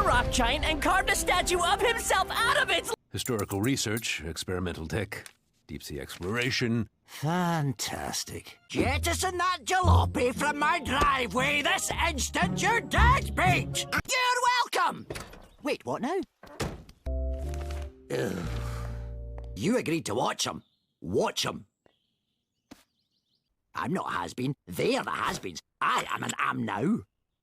rock giant and carved a statue of himself out of its... Historical research, experimental tech, deep-sea exploration. Fantastic. Jettison that jalopy from my driveway this instant, you're dead beat! You're welcome! Wait, what now? Ugh. You agreed to watch him. Watch him. I'm not has-been. They're the has-beens. I am and am now.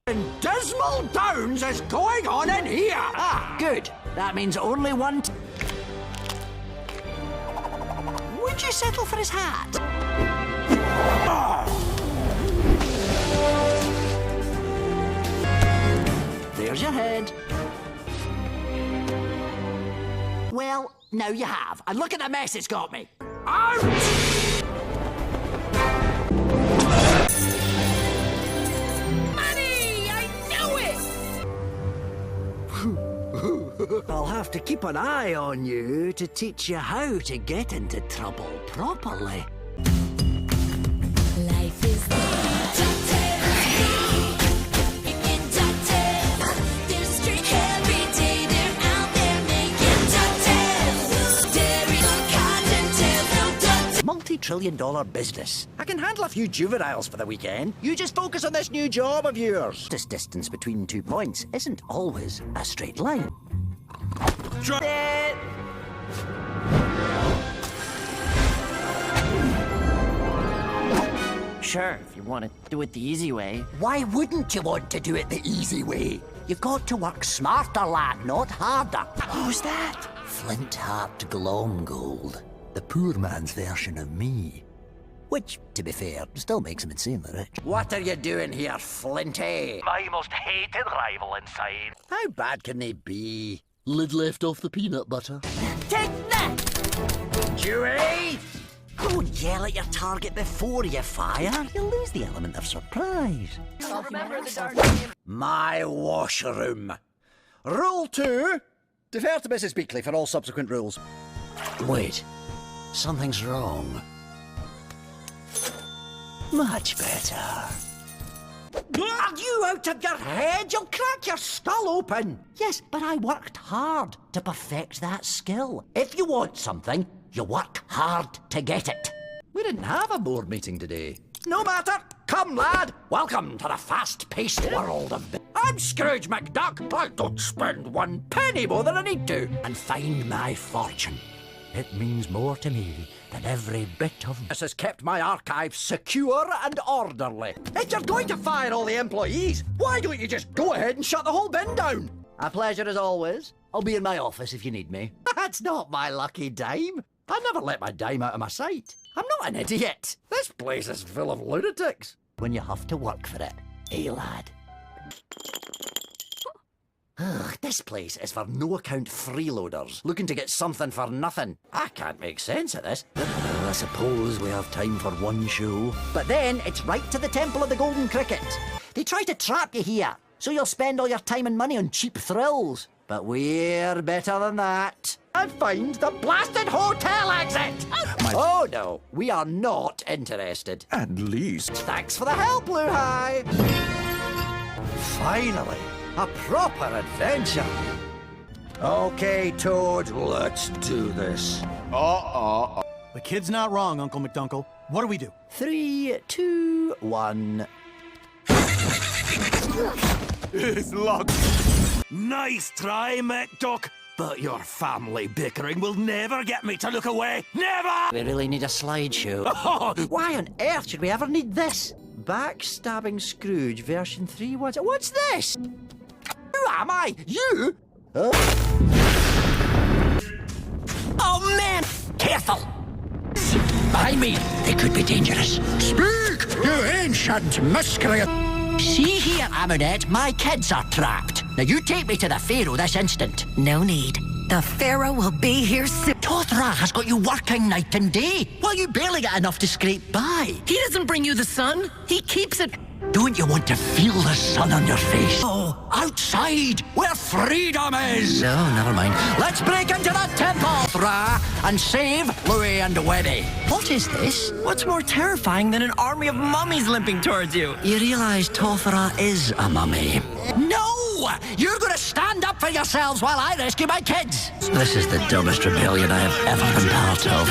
And Dismal Downs is going on in here! Ah, good. That means only one... Would you settle for his hat? There's your head. Well, now you have. And look at the mess it's got me. Out! Money! I knew it! I'll have to keep an eye on you to teach you how to get into trouble properly. Life is DuckTales. In DuckTales, there's a streak every day. They're out there making DuckTales. There is no cottontail, no DuckTales. Multi-trillion-dollar business. I can handle a few juveniles for the weekend. You just focus on this new job of yours. This distance between 2 points isn't always a straight line. Sure, if you want to do it the easy way. Why wouldn't you want to do it the easy way? You've got to work smarter, lad, not harder. Who's that? Flint-heart Glomgold, the poor man's version of me. Which, to be fair, still makes him insanely rich. What are you doing here, Flinty? My most hated rival inside. How bad can they be? Lid left off the peanut butter. Take that! Dewey! Don't yell at your target before you fire. You'll lose the element of surprise. Remember the dark... My washroom. Rule 2. Defer to Mrs. Beakley for all subsequent rules. Wait. Something's wrong. Much better. Are you out of your head? You'll crack your skull open. Yes, but I worked hard to perfect that skill. If you want something, you work hard to get it. We didn't have a board meeting today. No matter. Come, lad. Welcome to the fast-paced world of... I'm Scrooge McDuck. I don't spend 1 penny more than I need to and find my fortune. It means more to me than every bit of... This has kept my archive secure and orderly. If you're going to fire all the employees, why don't you just go ahead and shut the whole bin down? A pleasure as always. I'll be in my office if you need me. That's not my lucky dime. I never let my dime out of my sight. I'm not an idiot. This place is full of lunatics. When you have to work for it, eh, lad? Ugh, this place is for no-account freeloaders looking to get something for nothing. I can't make sense of this. I suppose we have time for one show. But then it's right to the Temple of the Golden Cricket. They try to trap you here, so you'll spend all your time and money on cheap thrills. But we're better than that. And find the blasted hotel exit! Oh no, we are not interested. At least. Thanks for the help, Blue High. Finally, a proper adventure. Okay, Toad, let's do this. The kid's not wrong, Uncle McDunkle. What do we do? 3, 2, 1. It's locked. Nice try, McDuck. But your family bickering will never get me to look away. Never! We really need a slideshow. Why on earth should we ever need this? Backstabbing Scrooge version 3. What's this? Who am I? You? Oh, man! Careful! Behind me! They could be dangerous. Speak, you ancient miscreant! See here, Amunet, my kids are trapped. Now you take me to the Pharaoh this instant. No need. The Pharaoh will be here soon. Tothra has got you working night and day, while you barely get enough to scrape by. He doesn't bring you the sun. He keeps it... Don't you want to feel the sun on your face? Oh, outside, where freedom is! No, never mind. Let's break into the temple, Thra, and save Louie and Webby. What is this? What's more terrifying than an army of mummies limping towards you? You realise Tothra is a mummy? No! You're gonna stand up for yourselves while I rescue my kids! This is the dumbest rebellion I have ever been part of.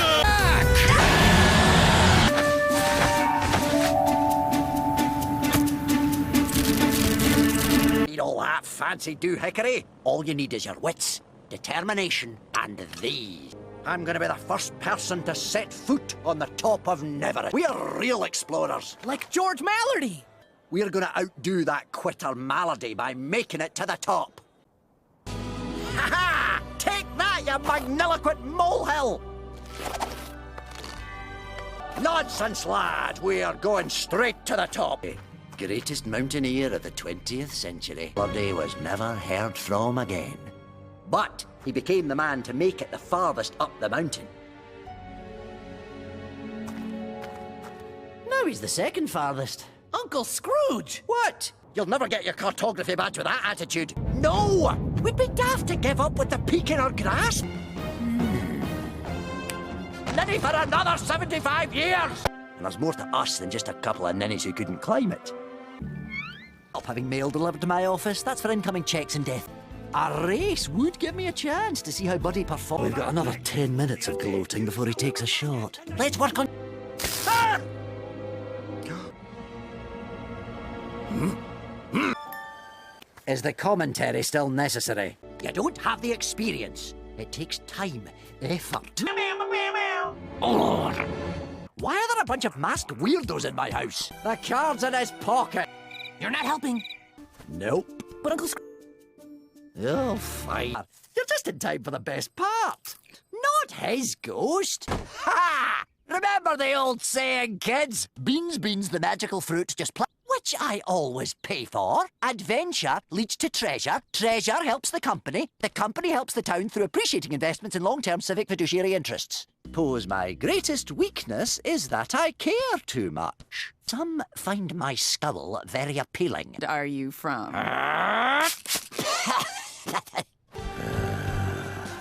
Need all that fancy doohickery? All you need is your wits, determination, and these. I'm gonna be the first person to set foot on the top of Never. We're real explorers. Like George Mallardy. We're gonna outdo that quitter Mallardy by making it to the top. Ha ha! Take that, you magniloquent molehill! Nonsense, lad! We're going straight to the top. Greatest mountaineer of the 20th century. Mallardy was never heard from again. But he became the man to make it the farthest up the mountain. Now he's the second farthest. Uncle Scrooge. What? You'll never get your cartography badge with that attitude. No! We'd be daft to give up with the peak in our grasp. Ninny for another 75 years! And there's more to us than just a couple of ninnies who couldn't climb it. Up having mail delivered to my office, that's for incoming checks and death. A race would give me a chance to see how Buddy performs. We've got another 10 minutes of gloating before he takes a shot. Let's work on... Sir! Is the commentary still necessary? You don't have the experience. It takes time, effort. Oh. Why are there a bunch of masked weirdos in my house? The card's in his pocket. You're not helping. Nope. But Uncle Scrooge... Oh, fine. You're just in time for the best part. Not his ghost. Ha! Remember the old saying, kids? Beans, beans, the magical fruit, just which I always pay for. Adventure leads to treasure. Treasure helps the company helps the town through appreciating investments in long-term civic fiduciary interests. Suppose my greatest weakness is that I care too much. Some find my skull very appealing. Are you from?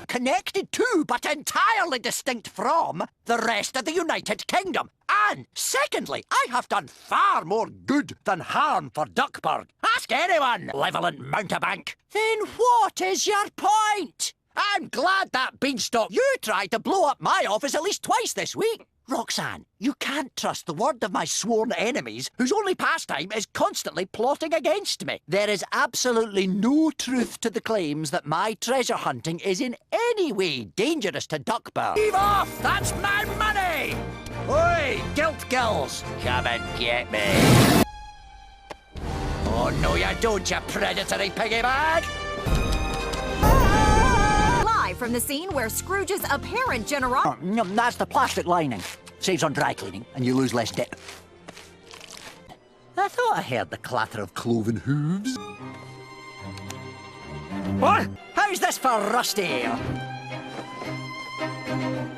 Connected to, but entirely distinct from, the rest of the United Kingdom. And secondly, I have done far more good than harm for Duckburg. Ask anyone, malevolent mountebank. Then what is your point? I'm glad that beanstalk you tried to blow up my office at least twice this week. Roxanne, you can't trust the word of my sworn enemies, whose only pastime is constantly plotting against me. There is absolutely no truth to the claims that my treasure hunting is in any way dangerous to Duckburg. Leave off! That's my money! Oi, guilt gills! Come and get me! Oh, no you don't, you predatory piggy bag! Live from the scene where Scrooge's apparent generosity... That's the plastic lining. Saves on dry cleaning, and you lose less dip. I thought I heard the clatter of cloven hooves. What? How's this for rusty?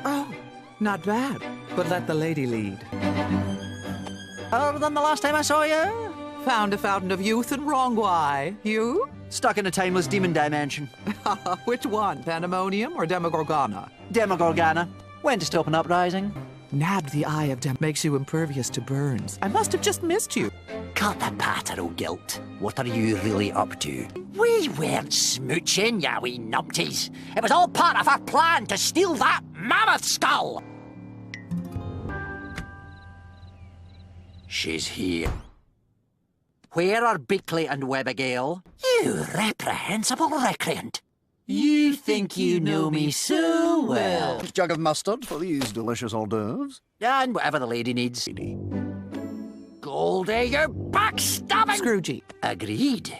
Oh, not bad. But let the lady lead. Other than the last time I saw you? Found a fountain of youth in Wrongwhy. You? Stuck in a timeless demon dimension. Which one, Pandemonium or Demogorgona? Demogorgana. When to stop an uprising? Nad, the eye of Dem makes you impervious to burns. I must have just missed you. Cut the patter, oh guilt. What are you really up to? We weren't smooching, ya wee numpties. It was all part of our plan to steal that mammoth skull. She's here. Where are Beakley and Webbigail? You reprehensible recreant. You think you know me so well. Jug of mustard for these delicious hors d'oeuvres. And whatever the lady needs. Goldie, you backstabbing... Scroogey. Agreed.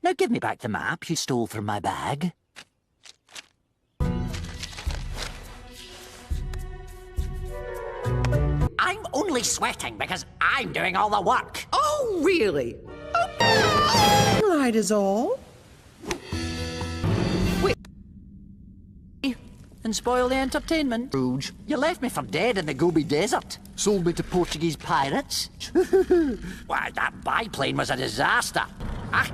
Now give me back the map you stole from my bag. I'm only sweating because I'm doing all the work. Oh, really? Oh, light is all. And spoil the entertainment. Scrooge, you left me for dead in the Gobi Desert. Sold me to Portuguese pirates. Why, that biplane was a disaster.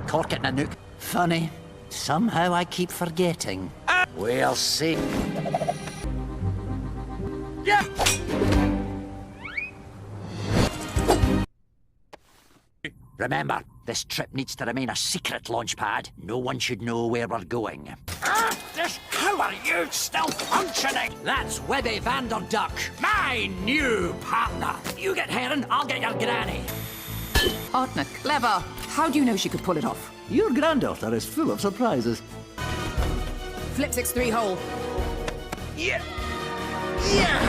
Cork it in a nook. Funny. Somehow I keep forgetting. We'll see. Yeah. Remember, This trip needs to remain a secret, Launchpad. No one should know where we're going. How are you still functioning? That's Webby Vanderduck, my new partner. You get Heron, I'll get your granny. Partner, clever. How do you know she could pull it off? Your granddaughter is full of surprises. Flip 6-3 hole. Yeah. Yeah.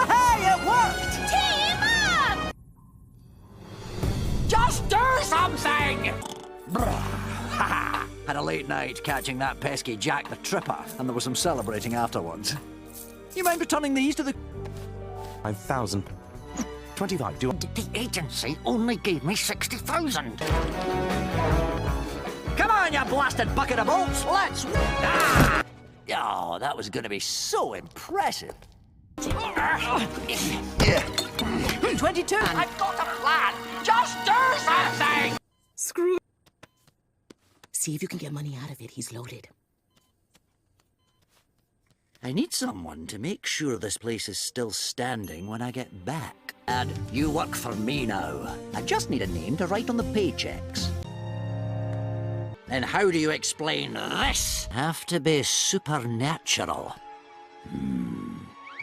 Hey, it worked! Team up! Just do something! Had a late night catching that pesky Jack the Tripper, and there was some celebrating afterwards. You mind returning these to the... 5,000. 25, do The agency only gave me 60,000. Come on, you blasted bucket of bolts, let's... Ah! Oh, that was gonna be so impressive. 22. I've got a plan! Just do something! Screw. See if you can get money out of it. He's loaded. I need someone to make sure this place is still standing when I get back. And you work for me now. I just need a name to write on the paychecks. And how do you explain this? Have to be supernatural.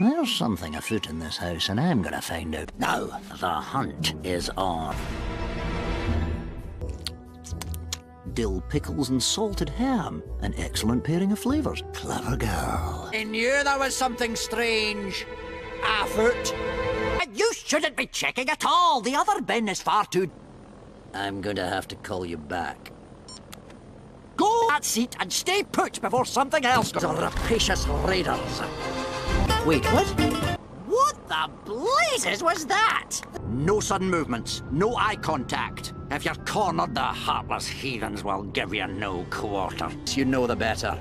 There's something afoot in this house, and I'm gonna find out. Now, the hunt is on. Dill pickles and salted ham. An excellent pairing of flavours. Clever girl. I knew there was something strange afoot. You shouldn't be checking at all. The other bin is far too... I'm going to have to call you back. Go that seat and stay put before something else goes. Rapacious raiders. Wait, what? What the blazes was that? No sudden movements, no eye contact. If you're cornered, the heartless heathens will give you no quarter. You know the better.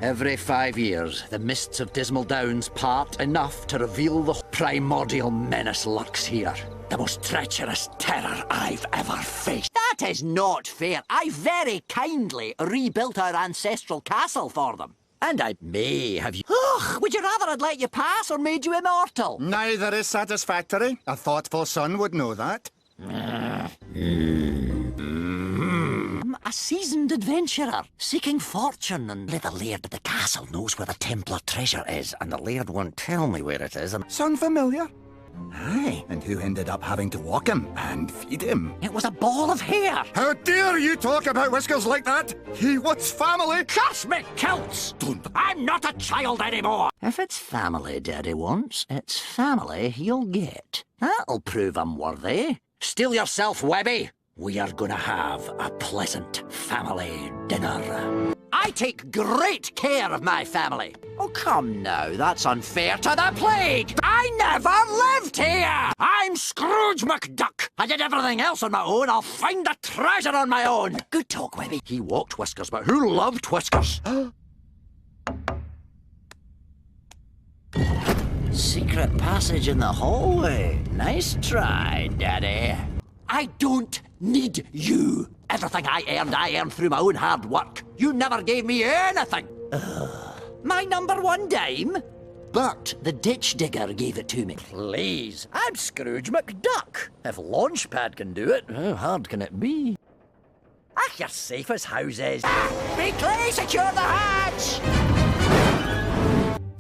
Every 5 years, the mists of Dismal Downs part enough to reveal the primordial menace lurks here. The most treacherous terror I've ever faced. That is not fair. I very kindly rebuilt our ancestral castle for them. And I may have you... Ugh, would you rather I'd let you pass or made you immortal? Neither is satisfactory. A thoughtful son would know that. A seasoned adventurer, seeking fortune, and the laird at the castle knows where the Templar treasure is, and the laird won't tell me where it is, and... Sound familiar? Aye. And who ended up having to walk him and feed him? It was a ball of hair! How dare you talk about Whiskers like that? He was family! Curse me, kilts! I'm not a child anymore! If it's family Daddy wants, it's family you'll get. That'll prove I'm worthy. Steal yourself, Webby! We are gonna have a pleasant family dinner. I take great care of my family. Oh, come now, that's unfair to the plague. I never lived here. I'm Scrooge McDuck. I did everything else on my own. I'll find the treasure on my own. Good talk, Webby. He walked Whiskers, but who loved Whiskers? Secret passage in the hallway. Nice try, Daddy. I don't need you. Everything I earned through my own hard work. You never gave me anything. My #1 dime? But the ditch digger gave it to me. Please, I'm Scrooge McDuck. If Launchpad can do it, how hard can it be? Ah, you're safe as houses. Be clear, secure the hatch!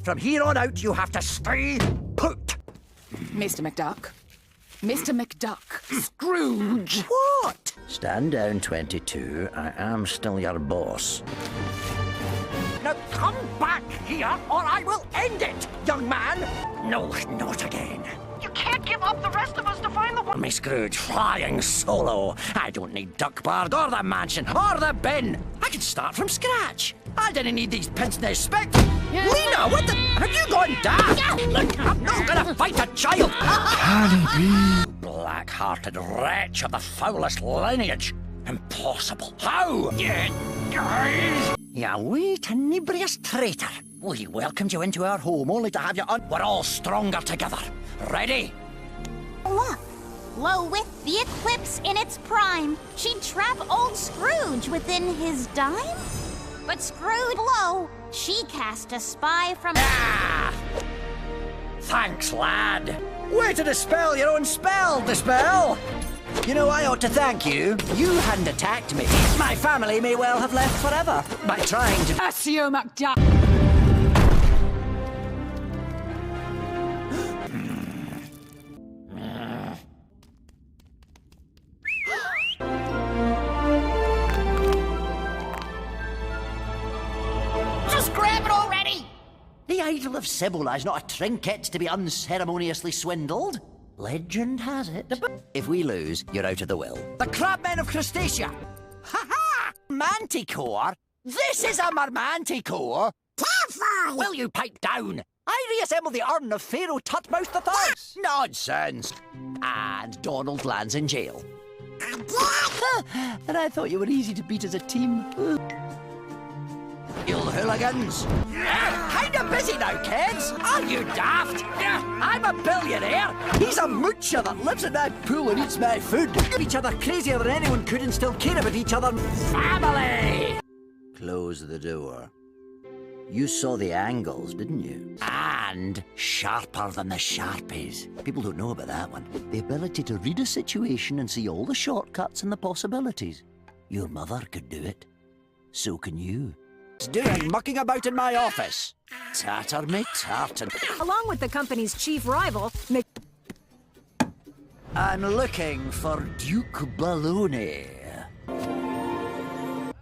From here on out, you have to stay put. Mr. McDuck. Mr. McDuck. Scrooge! What? Stand down, 22. I am still your boss. Now come back here, or I will end it, young man! No, not again. You can't give up the rest of us to find the one. Me Scrooge flying solo. I don't need Duckburg or the mansion or the bin. I can start from scratch. I didn't need these pince-nez specs. Lena, what the... Have you gone daft? Look, I'm not gonna fight a child. Can he be? Black-hearted wretch of the foulest lineage. Impossible. How? You wee tenebrious traitor. We welcomed you into our home only to have you on... We're all stronger together. Ready? Look. Lo, with the eclipse in its prime, she'd trap old Scrooge within his dime? But Scrooge, Lo, she cast a spy from... Ah! Thanks, lad. Way to dispel your own spell, Dispel. You know, I ought to thank you. You hadn't attacked me. My family may well have left forever by trying to... S1 McDuck. Just grab it already! The idol of Cibola is not a trinket to be unceremoniously swindled. Legend has it. If we lose, you're out of the will. The crabmen of Crustacea! Ha-ha! Manticore? This is a mermanticore! Careful! Will you pipe down? I reassemble the urn of Pharaoh Tutmouth the Third. Nonsense! And Donald lands in jail. And I thought you were easy to beat as a team. You hooligans! Kinda busy now, kids! Are you daft? I'm a billionaire! He's a moocher that lives in my pool and eats my food! Each other crazier than anyone could and still care about each other. Family! Close the door. You saw the angles, didn't you? And sharper than the Sharpies. People don't know about that one. The ability to read a situation and see all the shortcuts and the possibilities. Your mother could do it. So can you. Doing mucking about in my office. Tatter me tartan. Along with the company's chief rival, I'm looking for Duke Baloney.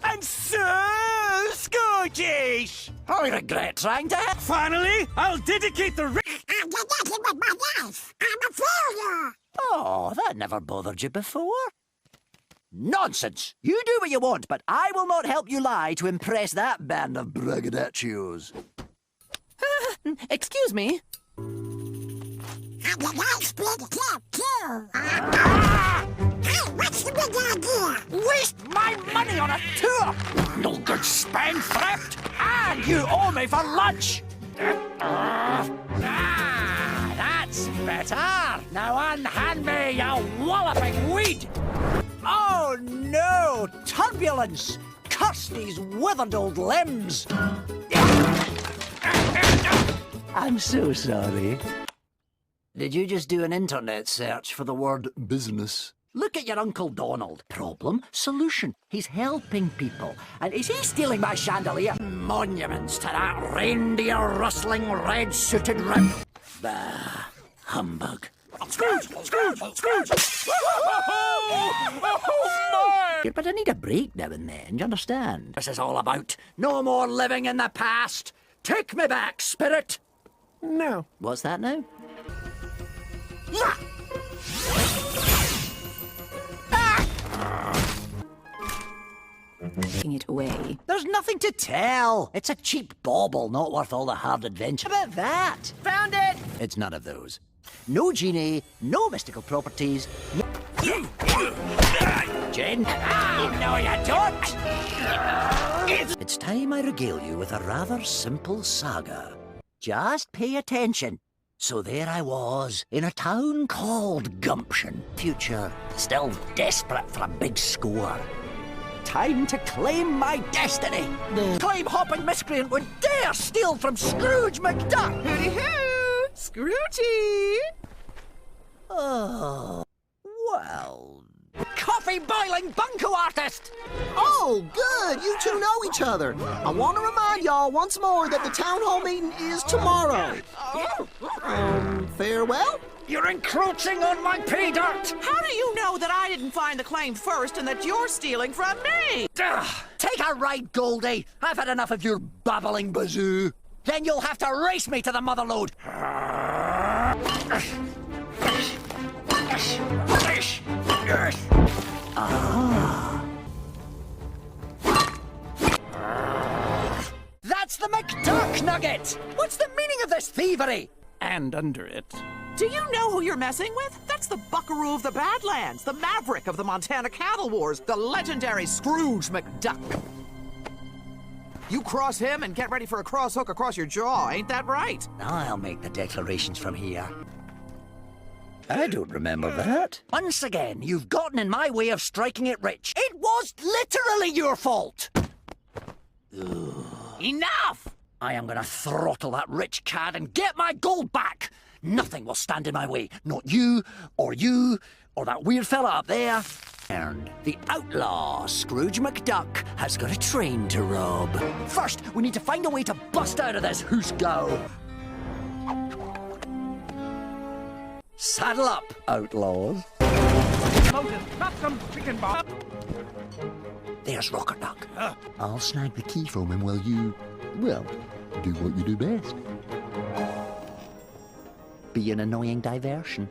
And so, Scrooge! I regret trying to help. Finally, I'll dedicate the I'm with my life. I'm a failure. Oh, that never bothered you before. Nonsense! You do what you want, but I will not help you lie to impress that band of braggadocios. Excuse me. I'm a nice big kid, too. Hey, what's the big idea? Waste my money on a tour! No good spendthrift! And you owe me for lunch! That's better! Now unhand me, you walloping weed! Oh no! Turbulence! Curse these withered old limbs! I'm so sorry. Did you just do an internet search for the word business? Look at your Uncle Donald. Problem, solution. He's helping people. And is he stealing my chandelier? Monuments to that reindeer-rustling, red-suited rip. Bah, humbug. Scrooge! Scrooge! Scrooge! But I need a break now and then, do you understand? This is all about no more living in the past. Take me back, spirit. No. What's that now? taking it away. There's nothing to tell. It's a cheap bauble, not worth all the hard adventure. How about that? Found it! It's none of those. No genie, no mystical properties. Jen? No, you don't! It's time I regale you with a rather simple saga. Just pay attention. So there I was, in a town called Gumption. Future, still desperate for a big score. Time to claim my destiny. Claim-hopping miscreant would dare steal from Scrooge McDuck. Hooty-hoo! Scroogey! Oh, well... Coffee-boiling bunko artist! Oh, good! You two know each other. I want to remind y'all once more that the town hall meeting is tomorrow. Farewell? You're encroaching on my pay dirt! How do you know that I didn't find the claim first and that you're stealing from me? Take a ride, Goldie. I've had enough of your babbling bazoo. Then you'll have to race me to the motherlode. That's the McDuck nugget! What's the meaning of this thievery? And under it. Do you know who you're messing with? That's the buckaroo of the Badlands, the maverick of the Montana Cattle Wars, the legendary Scrooge McDuck. You cross him and get ready for a cross hook across your jaw, ain't that right? I'll make the declarations from here. I don't remember that. Once again, you've gotten in my way of striking it rich. It was literally your fault! Enough! I am gonna throttle that rich cad and get my gold back! Nothing will stand in my way. Not you, or that weird fella up there. And the outlaw, Scrooge McDuck, has got a train to rob. First, we need to find a way to bust out of this hoosgow. Saddle up, outlaws. There's Rocket Duck. I'll snag the key from him while you, well, do what you do best. Be an annoying diversion.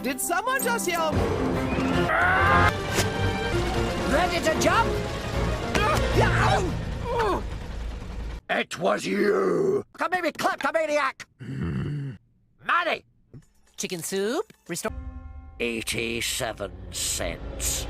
Did someone just yell? Ready to jump? It was you! Come here, kleptomaniac! Money! Chicken soup? Restore. 87 cents.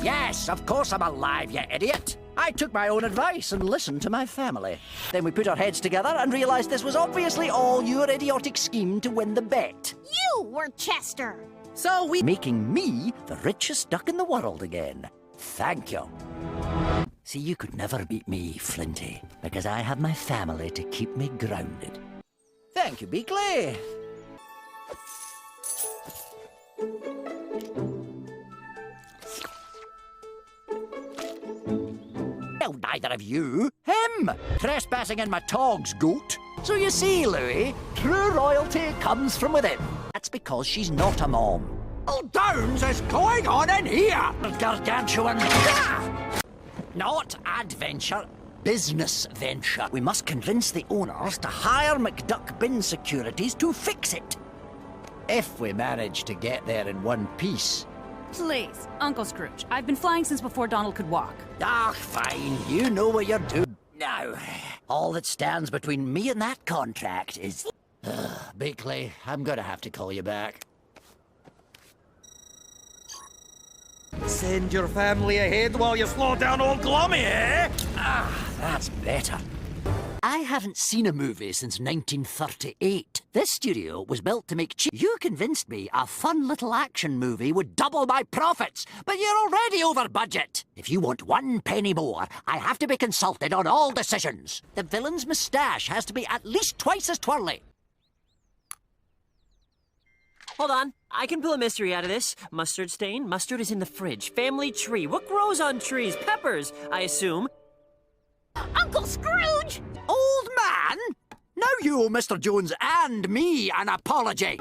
Yes, of course I'm alive, you idiot. I took my own advice and listened to my family. Then we put our heads together and realized this was obviously all your idiotic scheme to win the bet. You were Chester. So we... Making me the richest duck in the world again. Thank you. See, you could never beat me, Flinty, because I have my family to keep me grounded. Thank you, Beakley. Well, neither of you. Him! Trespassing in my togs, goat. So you see, Louis, true royalty comes from within. That's because she's not a mom. Oh, Downs is going on in here! Gargantuan. Not adventure, business venture. We must convince the owners to hire McDuck Bin Securities to fix it. If we manage to get there in one piece. Please, Uncle Scrooge. I've been flying since before Donald could walk. Ah, fine. You know what you're doing. Now, all that stands between me and that contract is... Beakley, I'm gonna have to call you back. Send your family ahead while you slow down old Glummy, eh? Ah, that's better. I haven't seen a movie since 1938. This studio was built to make cheap. You convinced me a fun little action movie would double my profits, but you're already over budget. If you want 1 penny more, I have to be consulted on all decisions. The villain's moustache has to be at least twice as twirly. Hold on. I can pull a mystery out of this. Mustard stain? Mustard is in the fridge. Family tree. What grows on trees? Peppers, I assume. Uncle Scrooge! Old man? Now you owe Mr. Jones and me an apology.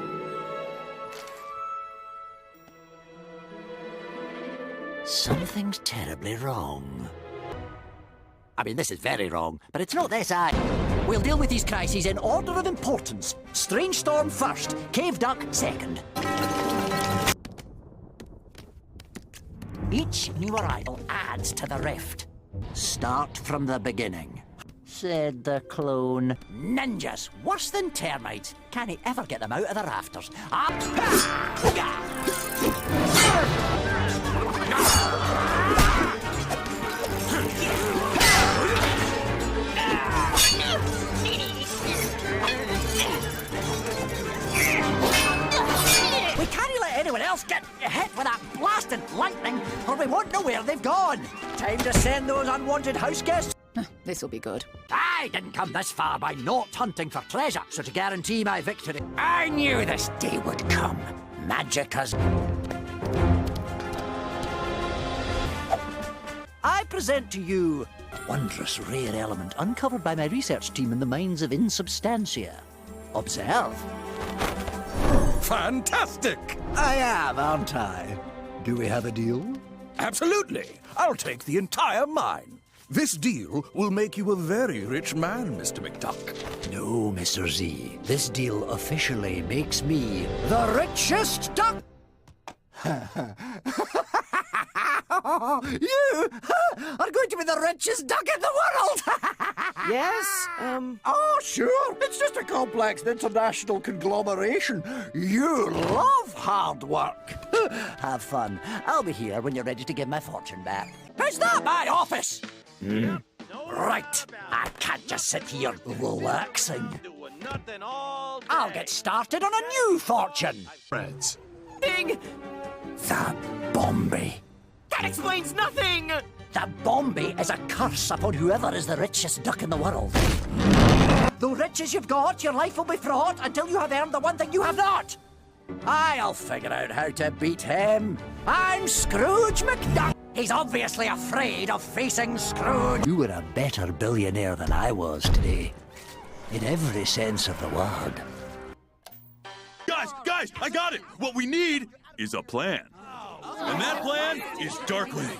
Something's terribly wrong. I mean, this is very wrong, but it's not this We'll deal with these crises in order of importance. Strange Storm first, Cave Duck second. Each new arrival adds to the rift. Start from the beginning, said the clone. Ninjas, worse than termites. Can't he ever get them out of the rafters? Up! We can't let anyone else get hit with that blasted lightning, or we won't know where they've gone. Time to send those unwanted house guests. This'll be good. I didn't come this far by not hunting for treasure, so to guarantee my victory, I knew this day would come. Magic has... I present to you a wondrous rare element uncovered by my research team in the mines of Insubstantia. Observe. Fantastic! I am, aren't I? Do we have a deal? Absolutely. I'll take the entire mine. This deal will make you a very rich man, Mr. McDuck. No, Mr. Z. This deal officially makes me the richest duck. You are going to be the richest duck in the world! Yes, Oh, sure. It's just a complex international conglomeration. You love hard work. Have fun. I'll be here when you're ready to give my fortune back. Is that my office? Right. I can't just sit here relaxing. I'll get started on a new fortune. Friends. Thing! The Bombay. That explains nothing! that Bombay is a curse upon whoever is the richest duck in the world. Though rich as you've got, your life will be fraught until you have earned the one thing you have not. I'll figure out how to beat him. I'm Scrooge McDuck. He's obviously afraid of facing Scrooge. You were a better billionaire than I was today. In every sense of the word. Guys, I got it! What we need is a plan. And that plan is Darkwing.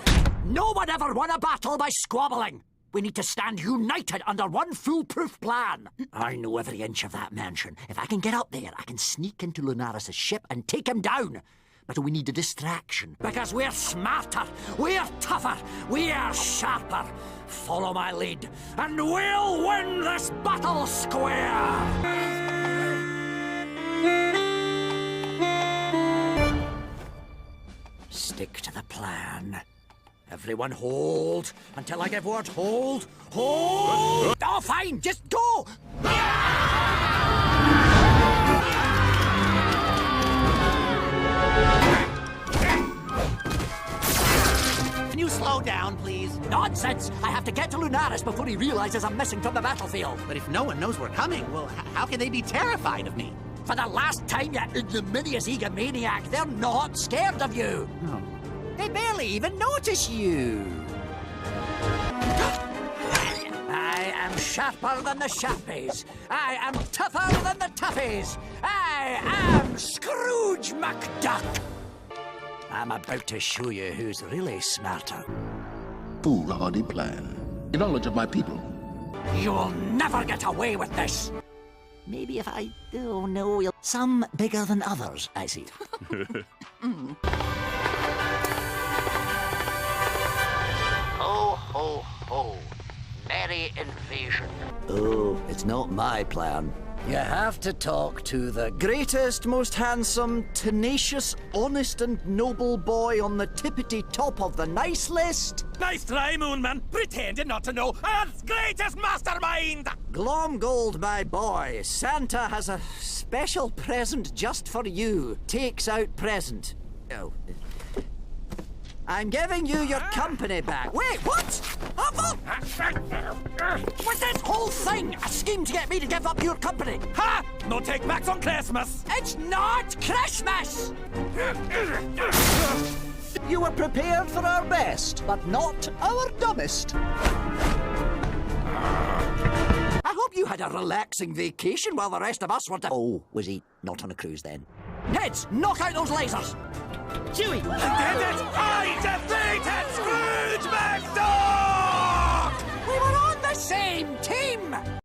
No one ever won a battle by squabbling. We need to stand united under one foolproof plan. I know every inch of that mansion. If I can get up there, I can sneak into Lunaris' ship and take him down. But we need a distraction, because we're smarter, we're tougher, we're sharper. Follow my lead, and we'll win this battle square! Stick to the plan. Everyone hold until I give word. Hold! Hold! Oh, fine, just go! Can you slow down, please? Nonsense! I have to get to Lunaris before he realizes I'm missing from the battlefield. But if no one knows we're coming, well, how can they be terrified of me? For the last time, you ignominious egomaniac, they're not scared of you. Oh. They barely even notice you. I am sharper than the Sharpies. I am tougher than the Toughies. I am Scrooge McDuck. I'm about to show you who's really smarter. Foolhardy plan. The knowledge of my people. You'll never get away with this. Maybe if I, oh no, some bigger than others, I see. Ho, ho, ho. Merry invasion. Oh, it's not my plan. You have to talk to the greatest, most handsome, tenacious, honest and noble boy on the tippity top of the nice list. Nice try, Moonman. Pretending not to know Earth's greatest mastermind! Glomgold, my boy. Santa has a special present just for you. Takes out present. Oh. I'm giving you your company back. Wait, what? Was this whole thing a scheme to get me to give up your company? Ha! No take backs on Christmas! It's not Christmas! You were prepared for our best, but not our dumbest. I hope you had a relaxing vacation while the rest of us were to... Oh, was he not on a cruise then? Heads, knock out those lasers! Chewie! I did it! I defeated Scrooge McDuck! We were on the same team!